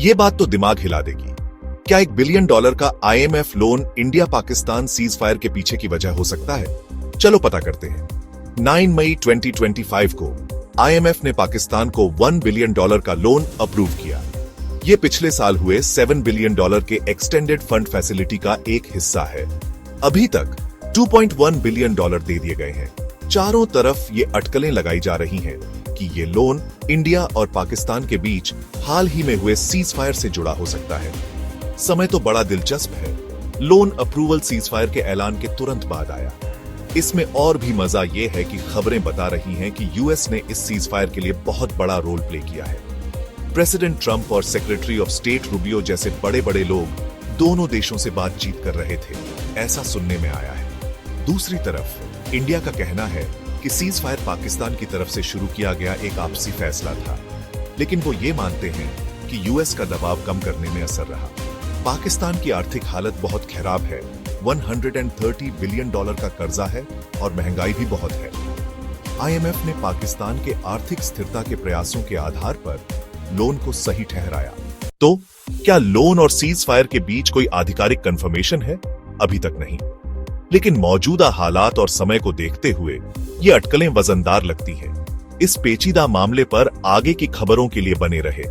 ये बात तो दिमाग हिला देगी। क्या $1 बिलियन का IMF loan India Pakistan cease fire के पीछे की वजह हो सकता है? चलो पता करते हैं। 9 मई 2025 को IMF ने पाकिस्तान को $1 बिलियन का लोन अप्रूव किया। ये पिछले साल हुए $7 बिलियन के एक्सटेंडेड फंड फैसिलिटी का एक हिस्सा है। अभी तक $2.1 बिलियन दे दिए गए हैं। चारों तरफ ये अटकलें लगाई जा रही हैं कि ये लोन इंडिया और पाकिस्तान के बीच हाल ही में हुए सीज फायर से जुड़ा हो सकता है। समय तो बड़ा दिलचस्प है। लोन अप्रूवल सीज फायर के ऐलान के तुरंत बाद आया। इसमें और भी मजा ये है कि खबरें बता रही हैं कि यूएस ने इस सीज फायर के लिए बहुत बड़ा रोल प्ले किया है। प्रेसिडेंट ट्रंप और सेक्रेटरी ऑफ स्टेट रूबियो जैसे बड़े बड़े लोग दोनों देशों से बातचीत कर रहे थे, ऐसा सुनने में आया है। दूसरी तरफ इंडिया का कहना है कि सीज फायर पाकिस्तान की तरफ से शुरू किया गया एक आपसी फैसला था, लेकिन वो ये मानते हैं कि यूएस का दबाव कम करने में असर रहा। पाकिस्तान की आर्थिक हालत बहुत खराब है। $130 बिलियन का कर्जा है और महंगाई भी बहुत है। IMF ने पाकिस्तान के आर्थिक स्थिरता के प्रयासों के आधार पर लोन को सही ठहराया। तो क्या लोन और सीज फायर के बीच कोई आधिकारिक कंफर्मेशन है? अभी तक नहीं, लेकिन मौजूदा हालात और समय को देखते हुए ये अटकलें वजनदार लगती हैं। इस पेचीदा मामले पर आगे की खबरों के लिए बने रहे।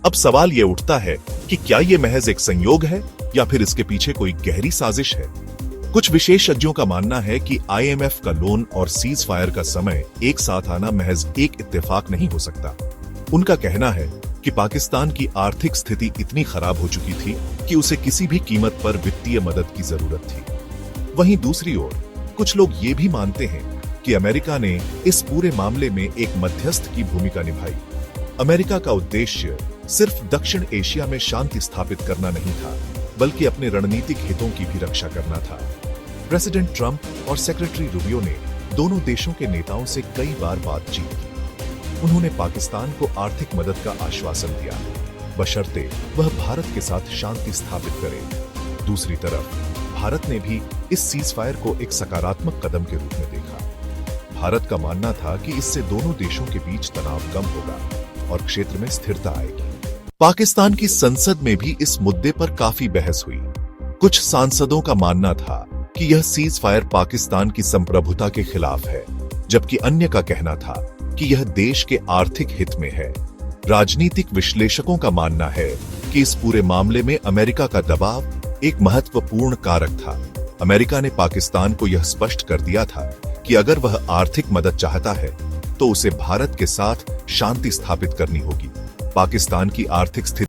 अब सवाल ये उठता है कि क्या ये महज एक संयोग है या फिर इसके पीछे कोई गहरी साजिश है? कुछ विशेषज्ञों का मानना है कि IMF का लोन और सीज फायर का समय एक साथ आना महज एक इत्तेफाक नहीं हो सकता। उनका कहना है कि पाकिस्तान की आर्थिक स्थिति इतनी खराब हो चुकी थी कि उसे किसी भी कीमत पर वित्तीय मदद की जरूरत थी। वहीं दूसरी ओर कुछ लोग ये भी मानते हैं कि अमेरिका ने इस पूरे मामले में एक मध्यस्थ की भूमिका निभाई। अमेरिका का उद्देश्य सिर्फ दक्षिण एशिया में शांति स्थापित करना नहीं था, बल्कि अपने रणनीतिक हितों की भी रक्षा करना था। प्रेसिडेंट ट्रंप और सेक्रेटरी रूबियो ने दोनों देशों के नेताओं से कई बार बातचीत की। उन्होंने पाकिस्तान को आर्थिक मदद का आश्वासन दिया, बशर्ते वह भारत के साथ शांति स्थापित करे। दूसरी तरफ भारत ने भी इस सीज फायर को एक सकारात्मक कदम के रूप में देखा। भारत का मानना था कि इससे दोनों देशों के बीच तनाव कम होगा और क्षेत्र में स्थिरता आएगी। पाकिस्तान की संसद में भी इस मुद्दे पर काफी बहस हुई। कुछ सांसदों का मानना था कि यह सीज फायर पाकिस्तान की संप्रभुता के खिलाफ है, जबकि अन्य का कहना था कि यह देश के आर्थिक हित में है। राजनीतिक विश्लेषकों का मानना है कि इस पूरे मामले में अमेरिका का दबाव एक महत्वपूर्ण कारक था। अमेरिका ने पाकिस्तान को यह स्पष्ट कर दिया था कि अगर वह आर्थिक मदद चाहता है तो उसे भारत के साथ शांति स्थापित करनी होगी। पाकिस्तान की आर्थिक स्थिति